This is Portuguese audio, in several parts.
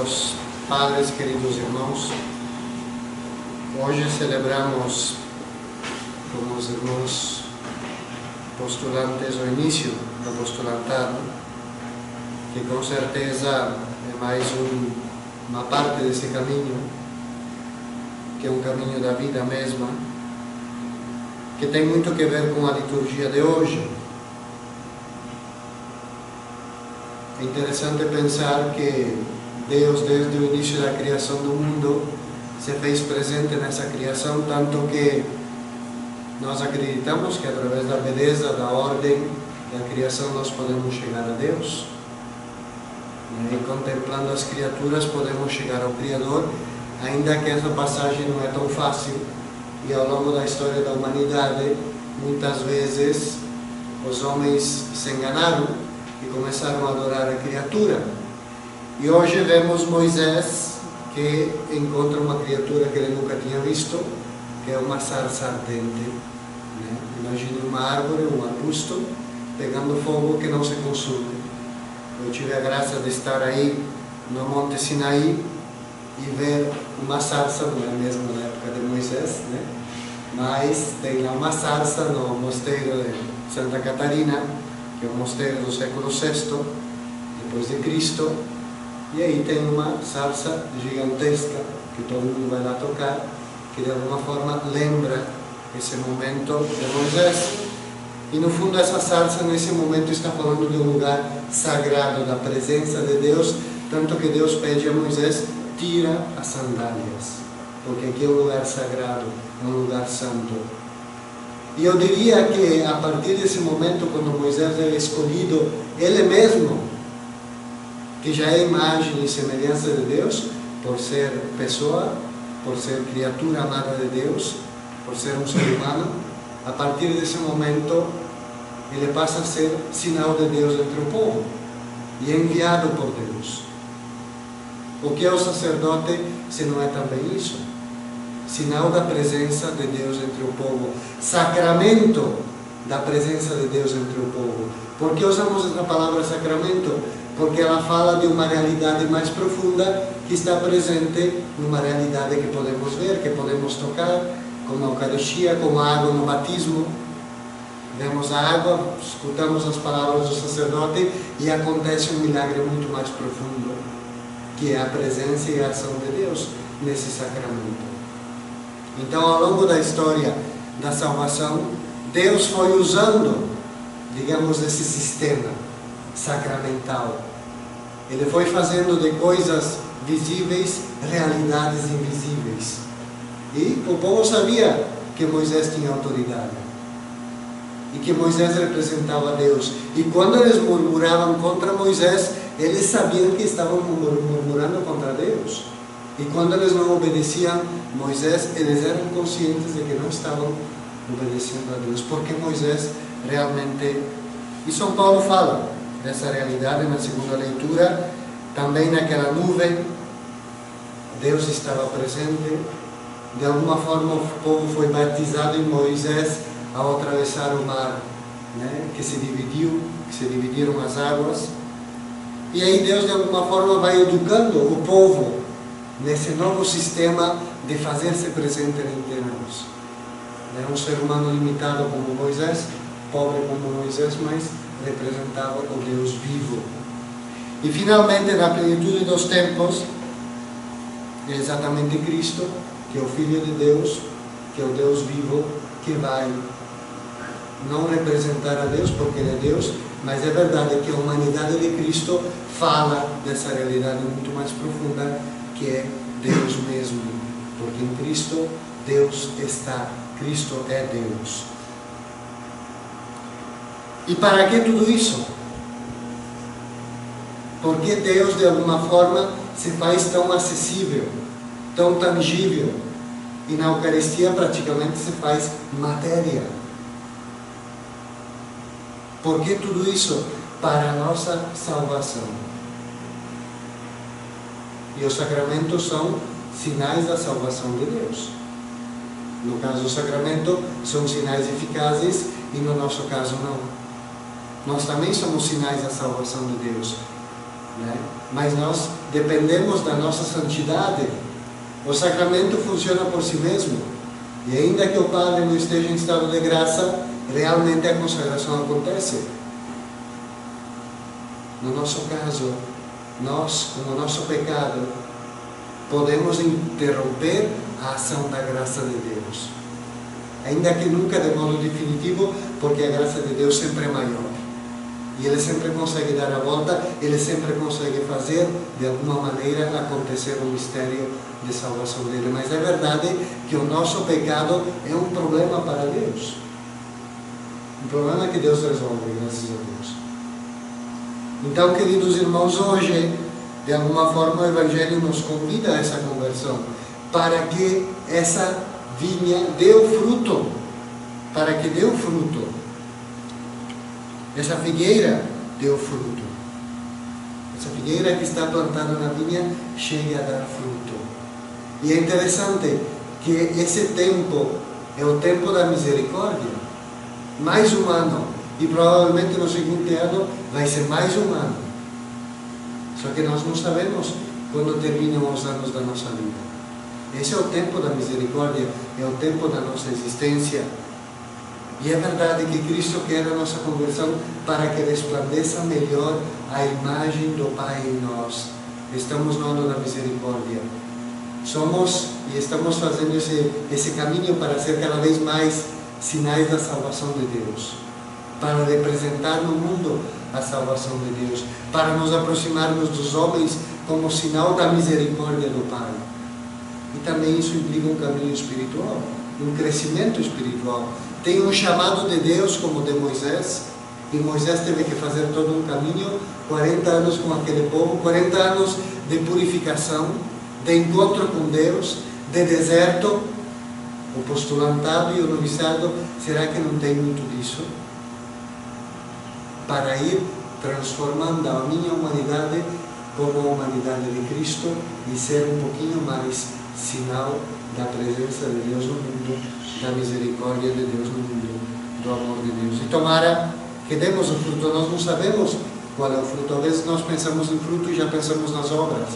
queridos padres, queridos irmãos, hoje celebramos com os irmãos postulantes o início do apostolantado, que com certeza é mais uma parte desse caminho, que é um caminho da vida mesma, que tem muito a ver com a liturgia de hoje. É interessante pensar que Deus, desde o início da criação do mundo, se fez presente nessa criação, tanto que nós acreditamos que através da beleza, da ordem da criação, nós podemos chegar a Deus. E contemplando as criaturas, podemos chegar ao Criador, ainda que essa passagem não é tão fácil. E ao longo da história da humanidade, muitas vezes os homens se enganaram e começaram a adorar a criatura. E hoje vemos Moisés, que encontra uma criatura que ele nunca tinha visto, que é uma sarça ardente. Imagine uma árvore, um arbusto, pegando fogo que não se consome. Eu tive a graça de estar aí no Monte Sinaí e ver uma sarça, não é mesmo na época de Moisés, mas tem lá uma sarça no mosteiro de Santa Catarina, que é um mosteiro do século VI, depois de Cristo, e aí tem uma sarça gigantesca, que todo mundo vai lá tocar, que de alguma forma lembra esse momento de Moisés. E no fundo essa sarça nesse momento está falando de um lugar sagrado, da presença de Deus, tanto que Deus pede a Moisés: tira as sandálias, porque aqui é um lugar sagrado, é um lugar santo. E eu diria que a partir desse momento, quando Moisés é escolhido, ele mesmo, que já é imagem e semelhança de Deus, por ser pessoa, por ser criatura amada de Deus, por ser um ser humano, a partir desse momento ele passa a ser sinal de Deus entre o povo e é enviado por Deus. O que é o sacerdote se não é também isso? Sinal da presença de Deus entre o povo, sacramento da presença de Deus entre o povo. Por que usamos essa palavra sacramento? Porque ela fala de uma realidade mais profunda que está presente numa realidade que podemos ver, que podemos tocar, como a Eucaristia, como a água no batismo. Vemos a água, escutamos as palavras do sacerdote e acontece um milagre muito mais profundo, que é a presença e a ação de Deus nesse sacramento. Então, ao longo da história da salvação, Deus foi usando, digamos, esse sistema sacramental. Ele foi fazendo de coisas visíveis realidades invisíveis. E o povo sabia que Moisés tinha autoridade e que Moisés representava Deus. E quando eles murmuravam contra Moisés, eles sabiam que estavam murmurando contra Deus. E quando eles não obedeciam Moisés, eles eram conscientes de que não estavam obedecendo a Deus, porque Moisés realmente... E São Paulo fala dessa realidade na segunda leitura. Também naquela nuvem Deus estava presente. De alguma forma o povo foi batizado em Moisés ao atravessar o mar, que se dividiram as águas. E aí Deus de alguma forma vai educando o povo nesse novo sistema de fazer-se presente entre nós. É um ser humano limitado como Moisés, pobre como Moisés, mas representava o Deus vivo. E finalmente, na plenitude dos tempos, é exatamente Cristo, que é o Filho de Deus, que é o Deus vivo, que vai não representar a Deus, porque Ele é Deus, mas é verdade que a humanidade de Cristo fala dessa realidade muito mais profunda, que é Deus mesmo, porque em Cristo Deus está, Cristo é Deus. E para que tudo isso? Porque Deus de alguma forma se faz tão acessível, tão tangível, e na Eucaristia praticamente se faz matéria. Por que tudo isso? Para a nossa salvação. E os sacramentos são sinais da salvação de Deus. No caso do sacramento, são sinais eficazes e no nosso caso não. Nós também somos sinais da salvação de Deus. né? Mas nós dependemos da nossa santidade. O sacramento funciona por si mesmo. E ainda que o padre não esteja em estado de graça, realmente a consagração acontece. No nosso caso, nós, com o nosso pecado, podemos interromper a ação da graça de Deus. Ainda que nunca de modo definitivo, porque a graça de Deus sempre é maior. E Ele sempre consegue dar a volta, Ele sempre consegue fazer, de alguma maneira, acontecer o mistério de salvação dele. Mas é verdade que o nosso pecado é um problema para Deus. Um problema que Deus resolve, graças a Deus. Então, queridos irmãos, hoje, de alguma forma, o Evangelho nos convida a essa conversão, para que essa vinha dê o fruto, para que dê o fruto. Essa figueira deu fruto. Essa figueira que está plantada na vinha chega a dar fruto. E é interessante que esse tempo é o tempo da misericórdia, mais humano, e provavelmente no seguinte ano vai ser mais humano. Só que nós não sabemos quando terminam os anos da nossa vida. Esse é o tempo da misericórdia, é o tempo da nossa existência. E é verdade que Cristo quer a nossa conversão para que resplandeça melhor a imagem do Pai em nós. Estamos no ano da misericórdia. Somos e estamos fazendo esse caminho para ser cada vez mais sinais da salvação de Deus, para representar no mundo a salvação de Deus, para nos aproximarmos dos homens como sinal da misericórdia do Pai. E também isso implica um caminho espiritual, um crescimento espiritual. Tem um chamado de Deus como o de Moisés, e Moisés teve que fazer todo um caminho, 40 anos com aquele povo, 40 anos de purificação, de encontro com Deus, de deserto. O postulantado e o noviciado, será que não tem muito disso? Para ir transformando a minha humanidade como a humanidade de Cristo e ser um pouquinho mais sinal da presença de Deus no mundo, da misericórdia de Deus no mundo, do amor de Deus. E tomara que demos o fruto. Nós não sabemos qual é o fruto. Às vezes nós pensamos em fruto e já pensamos nas obras.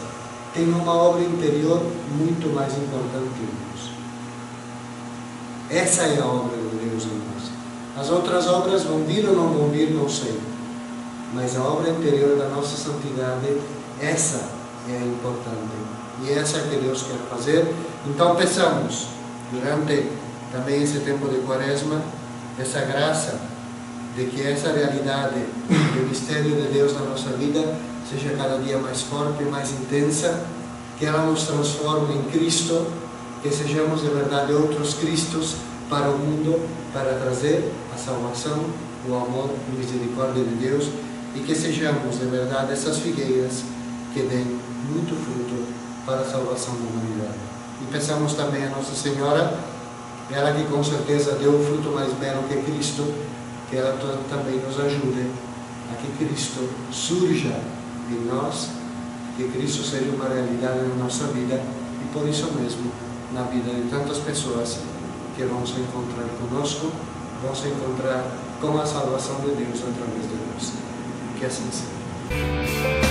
Tem uma obra interior muito mais importante em nós. Essa é a obra de Deus em nós. As outras obras vão vir ou não vão vir, não sei. Mas a obra interior da nossa santidade, essa é a importante. E essa é que Deus quer fazer. Então peçamos, durante também esse tempo de Quaresma, essa graça de que essa realidade do mistério de Deus na nossa vida seja cada dia mais forte, mais intensa, que ela nos transforme em Cristo, que sejamos de verdade outros Cristos para o mundo, para trazer a salvação, o amor e a misericórdia de Deus, e que sejamos de verdade essas figueiras que deem muito fruto para a salvação da humanidade. E peçamos também a Nossa Senhora, ela que com certeza deu o fruto mais belo que Cristo, que ela também nos ajude a que Cristo surja em nós, que Cristo seja uma realidade na nossa vida e por isso mesmo na vida de tantas pessoas que vão se encontrar conosco, vão se encontrar com a salvação de Deus através de nós. Que assim seja.